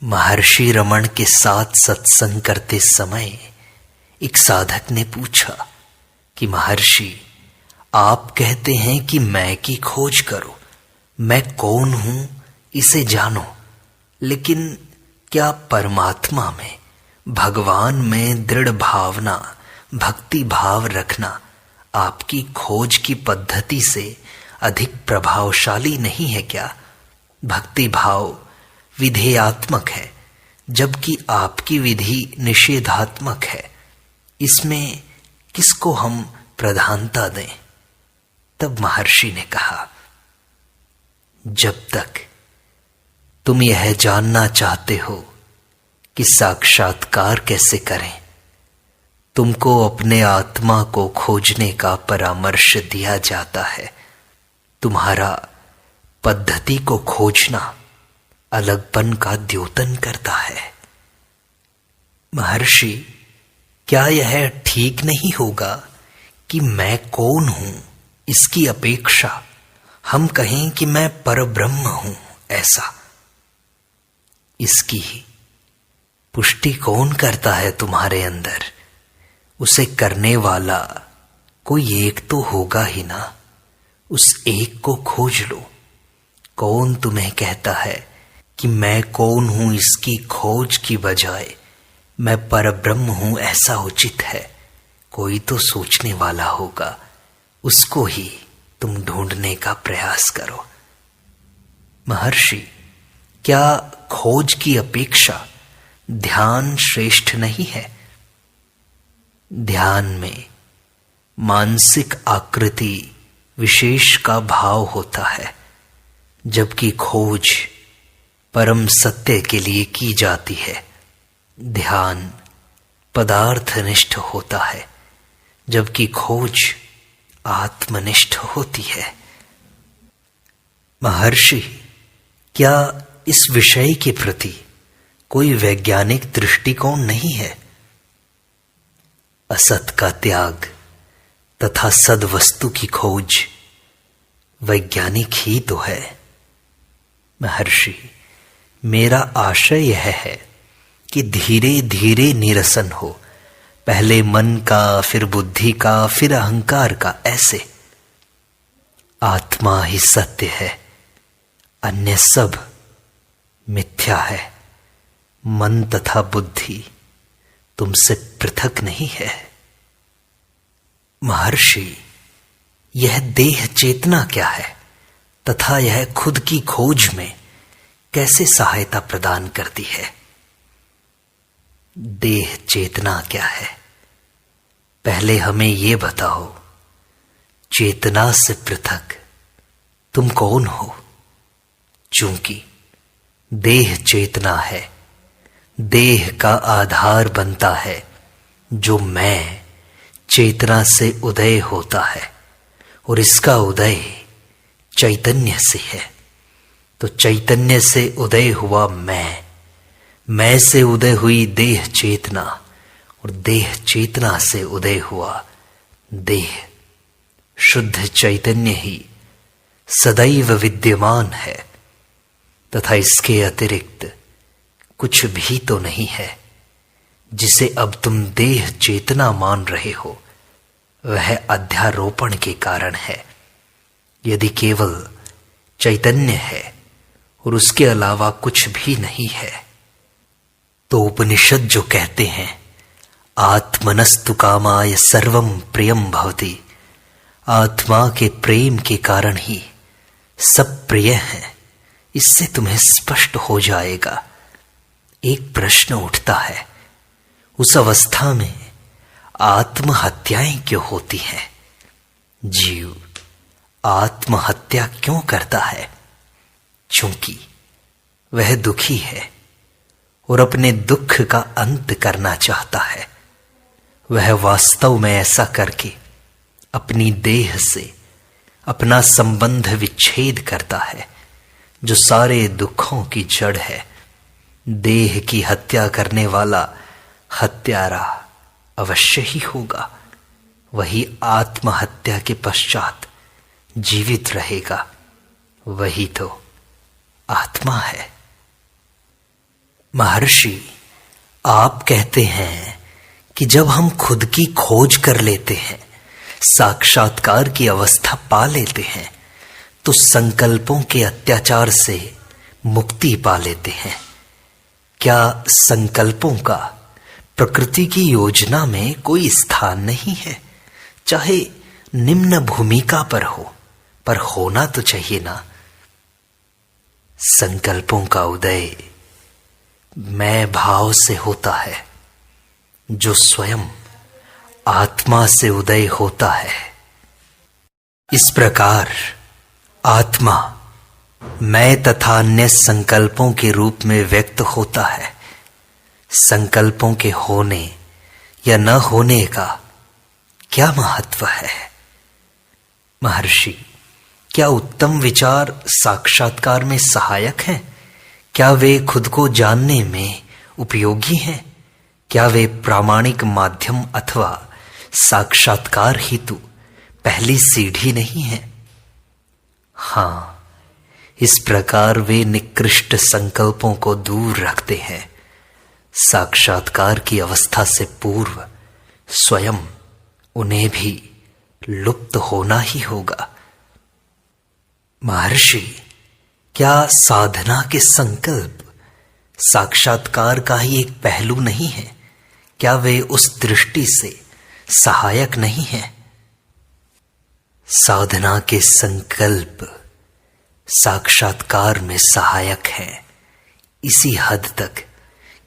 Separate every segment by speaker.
Speaker 1: महर्षि रमण के साथ सत्संग करते समय एक साधक ने पूछा कि महर्षि, आप कहते हैं कि मैं की खोज करो, मैं कौन हूं इसे जानो, लेकिन क्या परमात्मा में, भगवान में दृढ़ भावना, भक्ति भाव रखना आपकी खोज की पद्धति से अधिक प्रभावशाली नहीं है क्या? भक्ति भाव विधेयात्मक है, जबकि आपकी विधि निषेधात्मक है। इसमें किसको हम प्रधानता दें? तब महर्षि ने कहा, जब तक तुम यह जानना चाहते हो कि साक्षात्कार कैसे करें, तुमको अपने आत्मा को खोजने का परामर्श दिया जाता है। तुम्हारा पद्धति को खोजना अलगपन का द्योतन करता है। महर्षि, क्या यह ठीक नहीं होगा कि मैं कौन हूं इसकी अपेक्षा हम कहें कि मैं परब्रह्म हूं ऐसा? इसकी पुष्टि कौन करता है तुम्हारे अंदर? उसे करने वाला कोई एक तो होगा ही ना। उस एक को खोज लो। कौन तुम्हें कहता है कि मैं कौन हूं इसकी खोज की बजाय मैं परब्रह्म हूं ऐसा उचित है? कोई तो सोचने वाला होगा, उसको ही तुम ढूंढने का प्रयास करो। महर्षि, क्या खोज की अपेक्षा ध्यान श्रेष्ठ नहीं है? ध्यान में मानसिक आकृति विशेष का भाव होता है, जबकि खोज परम सत्य के लिए की जाती है। ध्यान पदार्थनिष्ठ होता है, जबकि खोज आत्मनिष्ठ होती है। महर्षि, क्या इस विषय के प्रति कोई वैज्ञानिक दृष्टिकोण नहीं है? असत का त्याग तथा सद्वस्तु की खोज वैज्ञानिक ही तो है। महर्षि, मेरा आशय यह है कि धीरे धीरे निरसन हो, पहले मन का, फिर बुद्धि का, फिर अहंकार का, ऐसे। आत्मा ही सत्य है, अन्य सब मिथ्या है। मन तथा बुद्धि तुमसे पृथक नहीं है। महर्षि, यह देह चेतना क्या है तथा यह खुद की खोज में कैसे सहायता प्रदान करती है? देह चेतना क्या है? पहले हमें यह बताओ, चेतना से पृथक तुम कौन हो? चूंकि देह चेतना है, देह का आधार बनता है जो मैं चेतना से उदय होता है, और इसका उदय चैतन्य से है। तो चैतन्य से उदय हुआ मैं से उदय हुई देह चेतना, और देह चेतना से उदय हुआ देह। शुद्ध चैतन्य ही सदैव विद्यमान है, तथा इसके अतिरिक्त कुछ भी तो नहीं है। जिसे अब तुम देह चेतना मान रहे हो, वह अध्यारोपण के कारण है। यदि केवल चैतन्य है और उसके अलावा कुछ भी नहीं है, तो उपनिषद जो कहते हैं आत्मनस्तु कामाय सर्वम प्रियम भवति, आत्मा के प्रेम के कारण ही सब प्रिय है, इससे तुम्हें स्पष्ट हो जाएगा। एक प्रश्न उठता है, उस अवस्था में आत्महत्याएं क्यों होती हैं? जीव आत्महत्या क्यों करता है? चूंकि वह दुखी है और अपने दुख का अंत करना चाहता है। वह वास्तव में ऐसा करके अपनी देह से अपना संबंध विच्छेद करता है, जो सारे दुखों की जड़ है। देह की हत्या करने वाला हत्यारा अवश्य ही होगा। वही आत्महत्या के पश्चात जीवित रहेगा, वही तो आत्मा है। महर्षि, आप कहते हैं कि जब हम खुद की खोज कर लेते हैं, साक्षात्कार की अवस्था पा लेते हैं, तो संकल्पों के अत्याचार से मुक्ति पा लेते हैं। क्या संकल्पों का प्रकृति की योजना में कोई स्थान नहीं है? चाहे निम्न भूमिका पर हो, पर होना तो चाहिए ना। संकल्पों का उदय मैं भाव से होता है, जो स्वयं आत्मा से उदय होता है। इस प्रकार आत्मा मैं तथा अन्य संकल्पों के रूप में व्यक्त होता है। संकल्पों के होने या न होने का क्या महत्व है? महर्षि, क्या उत्तम विचार साक्षात्कार में सहायक हैं? क्या वे खुद को जानने में उपयोगी हैं? क्या वे प्रामाणिक माध्यम अथवा साक्षात्कार हेतु पहली सीढ़ी नहीं है? हाँ, इस प्रकार वे निकृष्ट संकल्पों को दूर रखते हैं। साक्षात्कार की अवस्था से पूर्व स्वयं उन्हें भी लुप्त होना ही होगा। महर्षि, क्या साधना के संकल्प साक्षात्कार का ही एक पहलू नहीं है? क्या वे उस दृष्टि से सहायक नहीं है? साधना के संकल्प साक्षात्कार में सहायक हैं, इसी हद तक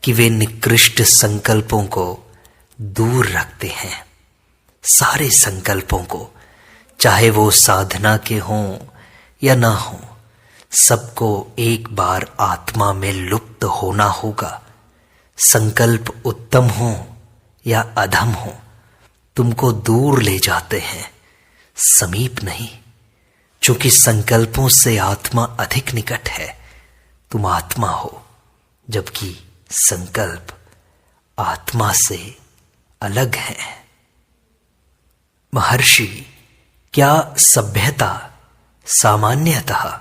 Speaker 1: कि वे निकृष्ट संकल्पों को दूर रखते हैं। सारे संकल्पों को, चाहे वो साधना के हों या ना हों, सबको एक बार आत्मा में लुप्त होना होगा। संकल्प उत्तम हो या अधम हो, तुमको दूर ले जाते हैं, समीप नहीं। चूंकि संकल्पों से आत्मा अधिक निकट है, तुम आत्मा हो, जबकि संकल्प आत्मा से अलग है। महर्षि, क्या सभ्यता सामान्यतः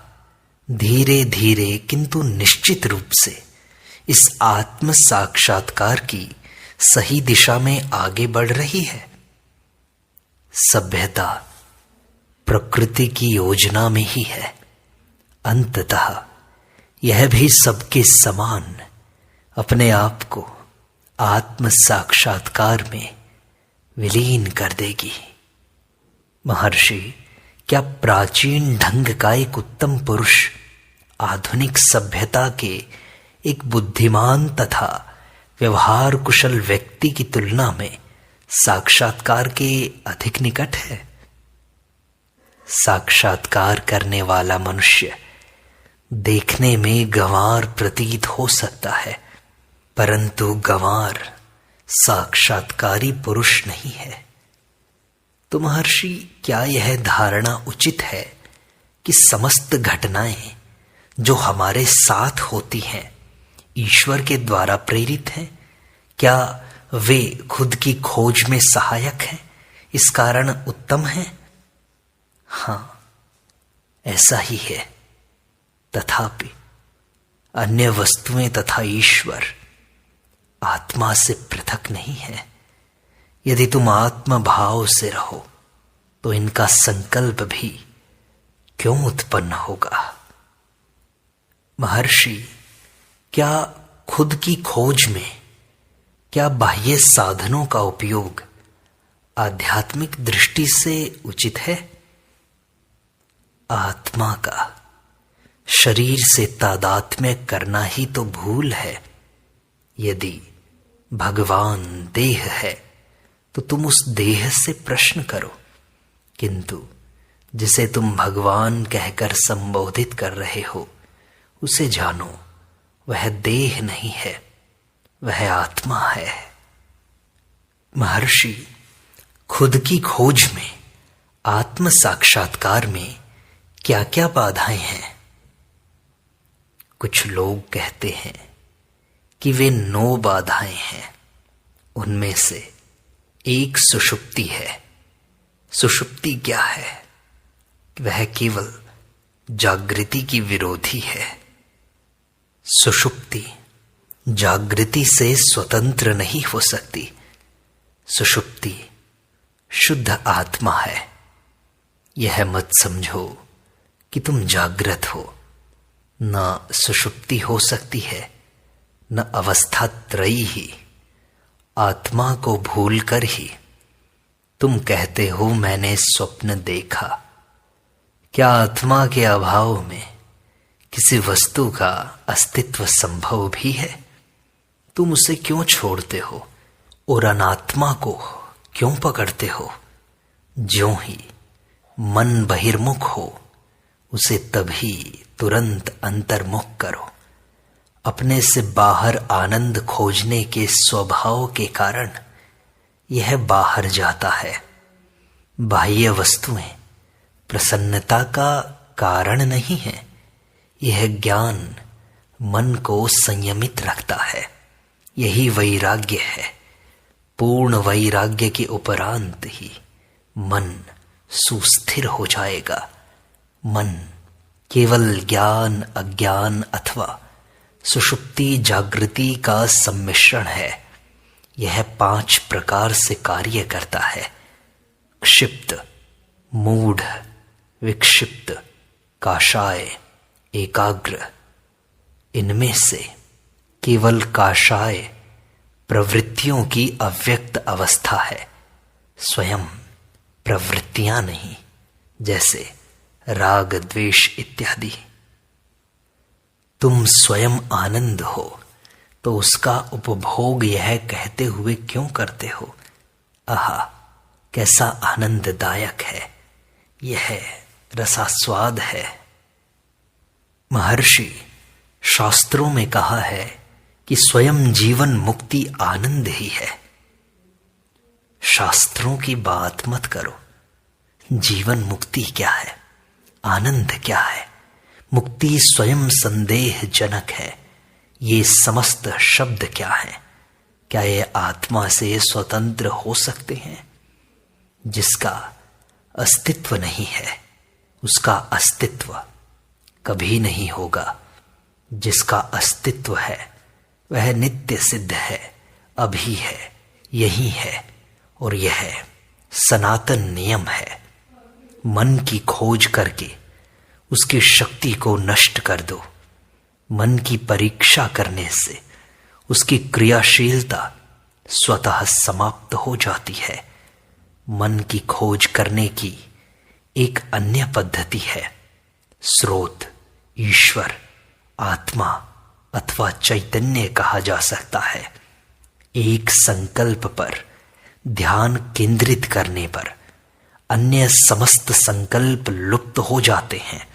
Speaker 1: धीरे धीरे किंतु निश्चित रूप से इस आत्म साक्षात्कार की सही दिशा में आगे बढ़ रही है? सभ्यता प्रकृति की योजना में ही है। अंततः यह भी सबके समान अपने आप को आत्म साक्षात्कार में विलीन कर देगी। महर्षि, क्या प्राचीन ढंग का एक उत्तम पुरुष आधुनिक सभ्यता के एक बुद्धिमान तथा व्यवहार कुशल व्यक्ति की तुलना में साक्षात्कार के अधिक निकट है? साक्षात्कार करने वाला मनुष्य देखने में गंवार प्रतीत हो सकता है, परंतु गंवार साक्षात्कारी पुरुष नहीं है। तो महर्षि, क्या यह धारणा उचित है कि समस्त घटनाएं जो हमारे साथ होती हैं ईश्वर के द्वारा प्रेरित हैं? क्या वे खुद की खोज में सहायक हैं, इस कारण उत्तम हैं? हाँ, ऐसा ही है। तथापि अन्य वस्तुएं तथा ईश्वर आत्मा से पृथक नहीं है। यदि तुम आत्म भाव से रहो तो इनका संकल्प भी क्यों उत्पन्न होगा? महर्षि, क्या खुद की खोज में क्या बाह्य साधनों का उपयोग आध्यात्मिक दृष्टि से उचित है? आत्मा का शरीर से तादात्म्य करना ही तो भूल है। यदि भगवान देह है तो तुम उस देह से प्रश्न करो, किंतु जिसे तुम भगवान कहकर संबोधित कर रहे हो उसे जानो, वह देह नहीं है, वह आत्मा है। महर्षि, खुद की खोज में आत्म साक्षात्कार में क्या क्या बाधाएं हैं? कुछ लोग कहते हैं कि वे 9 बाधाएं हैं। उनमें से एक सुषुप्ति है। सुषुप्ति क्या है? वह केवल जागृति की विरोधी है। सुषुप्ति जागृति से स्वतंत्र नहीं हो सकती। सुषुप्ति शुद्ध आत्मा है। यह मत समझो कि तुम जागृत हो। न सुषुप्ति हो सकती है, न अवस्था त्रयी ही। आत्मा को भूलकर ही तुम कहते हो मैंने स्वप्न देखा। क्या आत्मा के अभाव में किसी वस्तु का अस्तित्व संभव भी है? तुम उसे क्यों छोड़ते हो और अनात्मा को क्यों पकड़ते हो? ज्यों ही मन बहिर्मुख हो, उसे तभी तुरंत अंतर्मुख करो। अपने से बाहर आनंद खोजने के स्वभाव के कारण यह बाहर जाता है। बाह्य वस्तुएं प्रसन्नता का कारण नहीं है। यह ज्ञान मन को संयमित रखता है। यही वैराग्य है। पूर्ण वैराग्य के उपरांत ही मन सुस्थिर हो जाएगा। मन केवल ज्ञान, अज्ञान अथवा सुषुप्ति जागृति का सम्मिश्रण है। यह 5 प्रकार से कार्य करता है। क्षिप्त, मूढ़, विक्षिप्त, काषाय, एकाग्र। इनमें से केवल काषाय प्रवृत्तियों की अव्यक्त अवस्था है, स्वयं प्रवृत्तियां नहीं, जैसे राग, द्वेष इत्यादि। तुम स्वयं आनंद हो तो उसका उपभोग यह कहते हुए क्यों करते हो, आहा कैसा आनंददायक है, यह रसास्वाद है। महर्षि शास्त्रों में कहा है कि स्वयं जीवन मुक्ति आनंद ही है। शास्त्रों की बात मत करो। जीवन मुक्ति क्या है, आनंद क्या है? मुक्ति स्वयं संदेहजनक है। ये समस्त शब्द क्या है? क्या ये आत्मा से स्वतंत्र हो सकते हैं? जिसका अस्तित्व नहीं है उसका अस्तित्व कभी नहीं होगा। जिसका अस्तित्व है वह नित्य सिद्ध है, अभी है, यही है, और यह सनातन नियम है। मन की खोज करके उसकी शक्ति को नष्ट कर दो। मन की परीक्षा करने से उसकी क्रियाशीलता स्वतः समाप्त हो जाती है। मन की खोज करने की एक अन्य पद्धति है। स्रोत, ईश्वर, आत्मा अथवा चैतन्य कहा जा सकता है। एक संकल्प पर ध्यान केंद्रित करने पर अन्य समस्त संकल्प लुप्त हो जाते हैं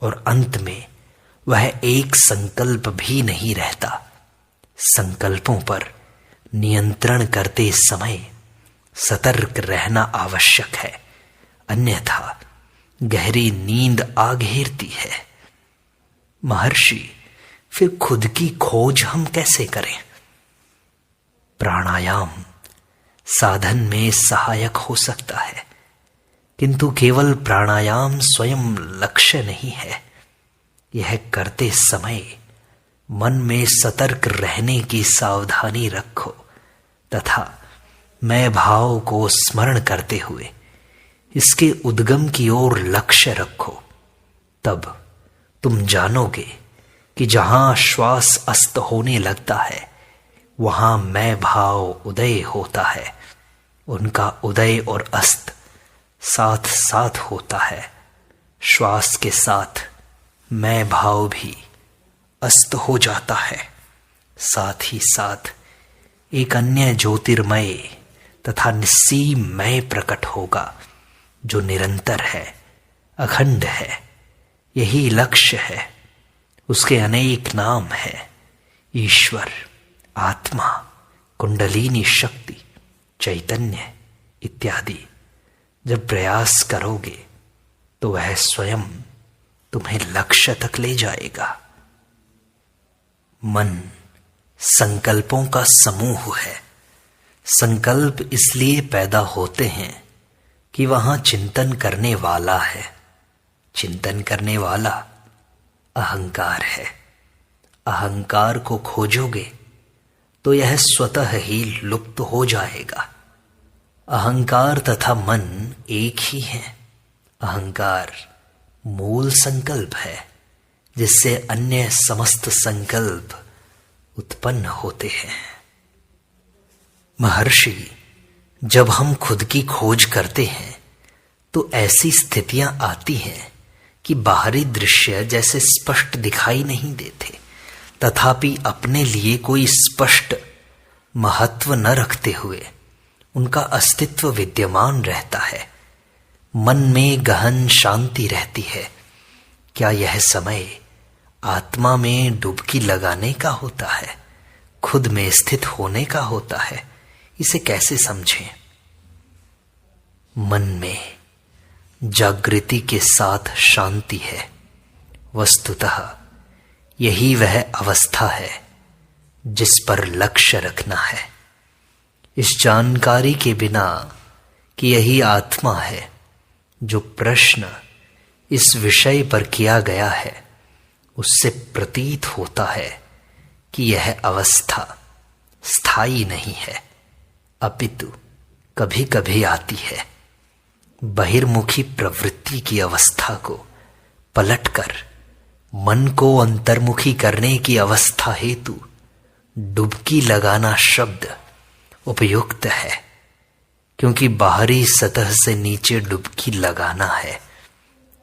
Speaker 1: और अंत में वह एक संकल्प भी नहीं रहता। संकल्पों पर नियंत्रण करते समय सतर्क रहना आवश्यक है, अन्यथा गहरी नींद आ घेरती है। महर्षि, फिर खुद की खोज हम कैसे करें? प्राणायाम साधन में सहायक हो सकता है, किंतु केवल प्राणायाम स्वयं लक्ष्य नहीं है। यह करते समय मन में सतर्क रहने की सावधानी रखो तथा मैं भाव को स्मरण करते हुए इसके उद्गम की ओर लक्ष्य रखो। तब तुम जानोगे कि जहां श्वास अस्त होने लगता है वहां मैं भाव उदय होता है। उनका उदय और अस्त साथ साथ होता है। श्वास के साथ मैं भाव भी अस्त हो जाता है। साथ ही साथ एक अन्य ज्योतिर्मय तथा निस्सीम मय प्रकट होगा जो निरंतर है, अखंड है। यही लक्ष्य है। उसके अनेक नाम है, ईश्वर, आत्मा, कुंडलिनी शक्ति, चैतन्य इत्यादि। जब प्रयास करोगे तो वह स्वयं तुम्हें लक्ष्य तक ले जाएगा। मन संकल्पों का समूह है। संकल्प इसलिए पैदा होते हैं कि वहां चिंतन करने वाला है। चिंतन करने वाला अहंकार है। अहंकार को खोजोगे तो यह स्वतः ही लुप्त हो जाएगा। अहंकार तथा मन एक ही है। अहंकार मूल संकल्प है जिससे अन्य समस्त संकल्प उत्पन्न होते हैं। महर्षि, जब हम खुद की खोज करते हैं तो ऐसी स्थितियां आती हैं कि बाहरी दृश्य जैसे स्पष्ट दिखाई नहीं देते, तथापि अपने लिए कोई स्पष्ट महत्व न रखते हुए उनका अस्तित्व विद्यमान रहता है। मन में गहन शांति रहती है। क्या यह समय आत्मा में डुबकी लगाने का होता है, खुद में स्थित होने का होता है? इसे कैसे समझें? मन में जागृति के साथ शांति है। वस्तुतः यही वह अवस्था है जिस पर लक्ष्य रखना है। इस जानकारी के बिना कि यही आत्मा है, जो प्रश्न इस विषय पर किया गया है, उससे प्रतीत होता है कि यह अवस्था स्थायी नहीं है, अपितु कभी कभी आती है। बहिर्मुखी प्रवृत्ति की अवस्था को पलटकर मन को अंतर्मुखी करने की अवस्था हेतु डुबकी लगाना शब्द उपयुक्त है, क्योंकि बाहरी सतह से नीचे डुबकी लगाना है।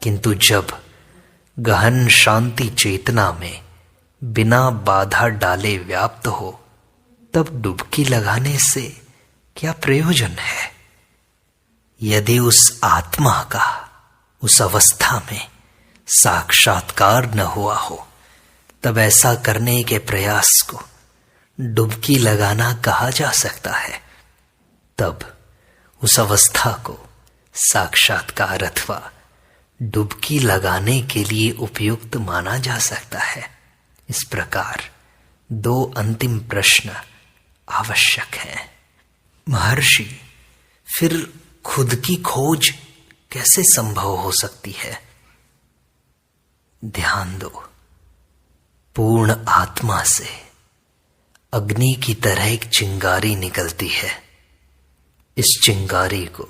Speaker 1: किंतु जब गहन शांति चेतना में बिना बाधा डाले व्याप्त हो, तब डुबकी लगाने से क्या प्रयोजन है? यदि उस आत्मा का उस अवस्था में साक्षात्कार न हुआ हो, तब ऐसा करने के प्रयास को डुबकी लगाना कहा जा सकता है। तब उस अवस्था को साक्षात्कार अथवा डुबकी लगाने के लिए उपयुक्त माना जा सकता है। इस प्रकार दो अंतिम प्रश्न आवश्यक हैं। महर्षि, फिर खुद की खोज कैसे संभव हो सकती है? ध्यान दो, पूर्ण आत्मा से अग्नि की तरह एक चिंगारी निकलती है। इस चिंगारी को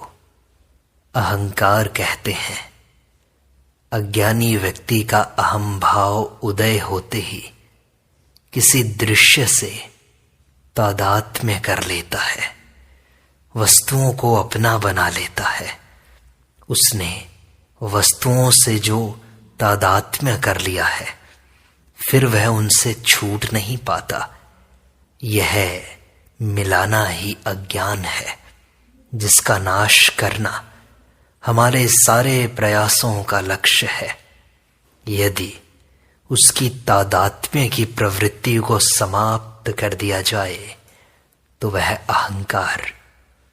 Speaker 1: अहंकार कहते हैं। अज्ञानी व्यक्ति का अहम भाव उदय होते ही किसी दृश्य से तादात्म्य कर लेता है, वस्तुओं को अपना बना लेता है। उसने वस्तुओं से जो तादात्म्य कर लिया है, फिर वह उनसे छूट नहीं पाता। यह मिलाना ही अज्ञान है, जिसका नाश करना हमारे सारे प्रयासों का लक्ष्य है। यदि उसकी तादात्म्य की प्रवृत्ति को समाप्त कर दिया जाए, तो वह अहंकार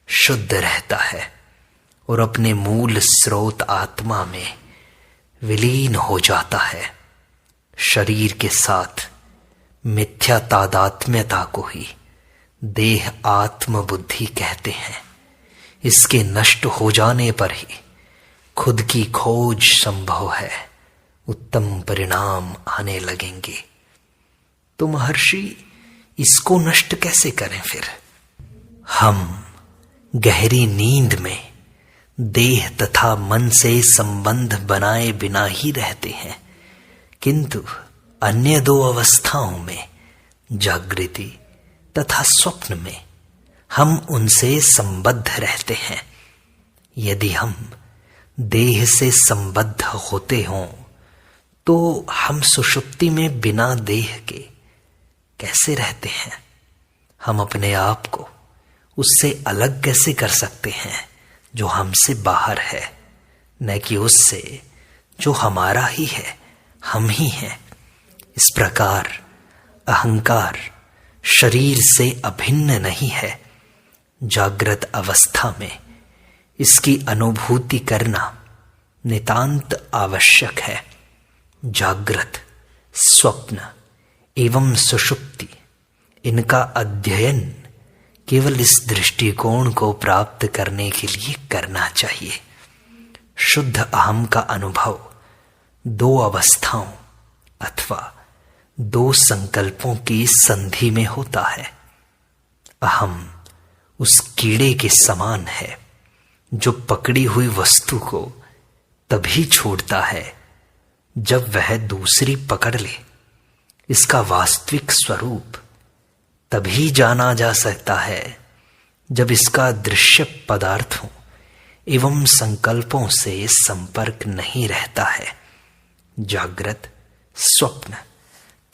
Speaker 1: शुद्ध रहता है और अपने मूल स्रोत आत्मा में विलीन हो जाता है। शरीर के साथ मिथ्या तादात्म्यता को ही देह आत्म बुद्धि कहते हैं। इसके नष्ट हो जाने पर ही खुद की खोज संभव है, उत्तम परिणाम आने लगेंगे। तो महर्षि, इसको नष्ट कैसे करें फिर? हम गहरी नींद में देह तथा मन से संबंध बनाए बिना ही रहते हैं, किंतु अन्य दो अवस्थाओं में, जागृति तथा स्वप्न में, हम उनसे संबद्ध रहते हैं। यदि हम देह से संबद्ध होते हों, तो हम सुषुप्ति में बिना देह के कैसे रहते हैं? हम अपने आप को उससे अलग कैसे कर सकते हैं जो हमसे बाहर है, न कि उससे जो हमारा ही है, हम ही हैं। इस प्रकार अहंकार शरीर से अभिन्न नहीं है। जागृत अवस्था में इसकी अनुभूति करना नितांत आवश्यक है। जागृत, स्वप्न एवं सुषुप्ति, इनका अध्ययन केवल इस दृष्टिकोण को प्राप्त करने के लिए करना चाहिए। शुद्ध अहम का अनुभव दो अवस्थाओं अथवा दो संकल्पों की संधि में होता है। अहम उस कीड़े के समान है जो पकड़ी हुई वस्तु को तभी छोड़ता है जब वह दूसरी पकड़ ले। इसका वास्तविक स्वरूप तभी जाना जा सकता है जब इसका दृश्य पदार्थों एवं संकल्पों से संपर्क नहीं रहता है। जागृत, स्वप्न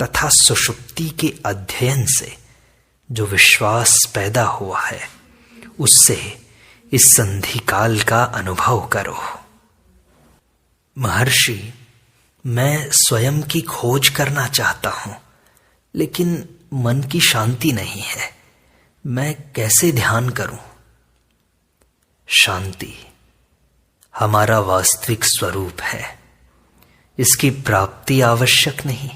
Speaker 1: तथा सुषुप्ति के अध्ययन से जो विश्वास पैदा हुआ है, उससे इस संधिकाल का अनुभव करो। महर्षि, मैं स्वयं की खोज करना चाहता हूं, लेकिन मन की शांति नहीं है। मैं कैसे ध्यान करूं? शांति हमारा वास्तविक स्वरूप है। इसकी प्राप्ति आवश्यक नहीं।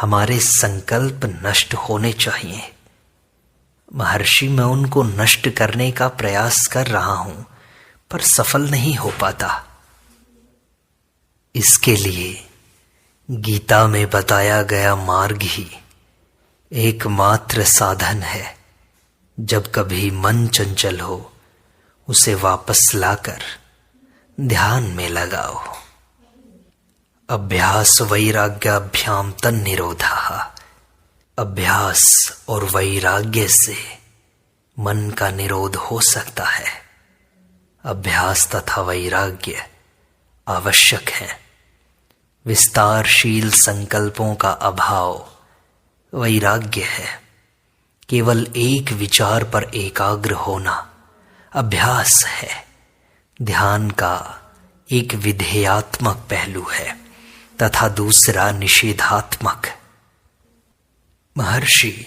Speaker 1: हमारे संकल्प नष्ट होने चाहिए। महर्षि, मैं उनको नष्ट करने का प्रयास कर रहा हूं, पर सफल नहीं हो पाता। इसके लिए गीता में बताया गया मार्ग ही एकमात्र साधन है। जब कभी मन चंचल हो, उसे वापस लाकर ध्यान में लगाओ। अभ्यास वैराग्याभ्याम तन्निरोधः। अभ्यास और वैराग्य से मन का निरोध हो सकता है। अभ्यास तथा वैराग्य आवश्यक है। विस्तारशील संकल्पों का अभाव वैराग्य है। केवल एक विचार पर एकाग्र होना अभ्यास है। ध्यान का एक विधेयात्मक पहलू है तथा दूसरा निषेधात्मक। महर्षि,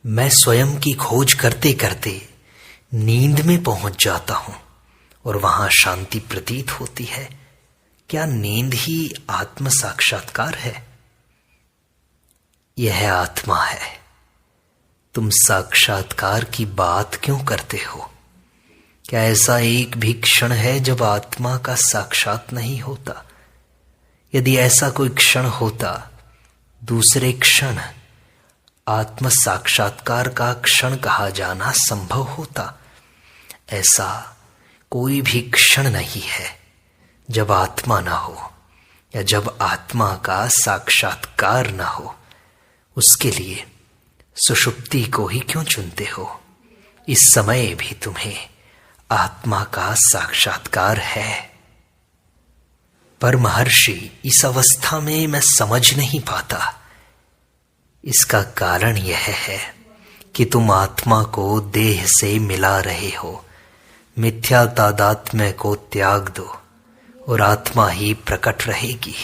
Speaker 1: मैं स्वयं की खोज करते करते नींद में पहुंच जाता हूं और वहां शांति प्रतीत होती है। क्या नींद ही आत्म साक्षात्कार है? यह आत्मा है। तुम साक्षात्कार की बात क्यों करते हो? क्या ऐसा एक भी क्षण है जब आत्मा का साक्षात नहीं होता? यदि ऐसा कोई क्षण होता, दूसरे क्षण आत्म साक्षात्कार का क्षण कहा जाना संभव होता। ऐसा कोई भी क्षण नहीं है जब आत्मा न हो या जब आत्मा का साक्षात्कार न हो। उसके लिए सुषुप्ति को ही क्यों चुनते हो? इस समय भी तुम्हें आत्मा का साक्षात्कार है। पर महर्षि, इस अवस्था में मैं समझ नहीं पाता। इसका कारण यह है कि तुम आत्मा को देह से मिला रहे हो। मिथ्या तादात्म्य को त्याग दो और आत्मा ही प्रकट रहेगी।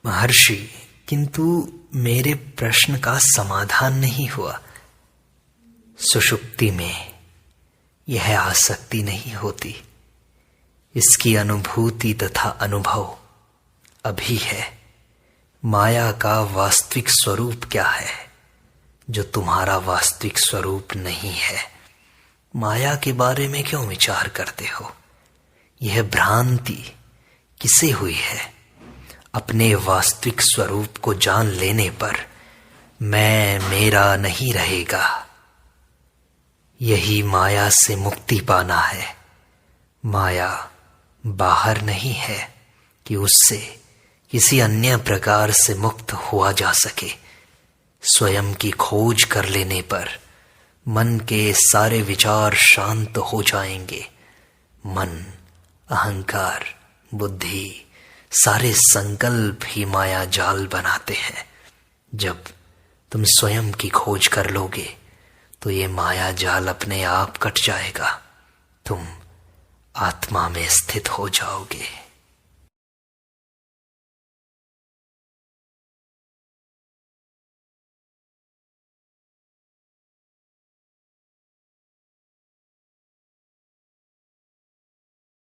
Speaker 1: महर्षि, किंतु मेरे प्रश्न का समाधान नहीं हुआ। सुषुप्ति में यह आसक्ति नहीं होती। इसकी अनुभूति तथा अनुभव अभी है। माया का वास्तविक स्वरूप क्या है जो तुम्हारा वास्तविक स्वरूप नहीं है? माया के बारे में क्यों विचार करते हो? यह भ्रांति किसे हुई है? अपने वास्तविक स्वरूप को जान लेने पर मैं मेरा नहीं रहेगा। यही माया से मुक्ति पाना है। माया बाहर नहीं है कि उससे किसी अन्य प्रकार से मुक्त हुआ जा सके। स्वयं की खोज कर लेने पर मन के सारे विचार शांत हो जाएंगे। मन, अहंकार, बुद्धि, सारे संकल्प ही माया जाल बनाते हैं। जब तुम स्वयं की खोज कर लोगे तो ये माया जाल अपने आप कट जाएगा। तुम आत्मा में स्थित हो जाओगे।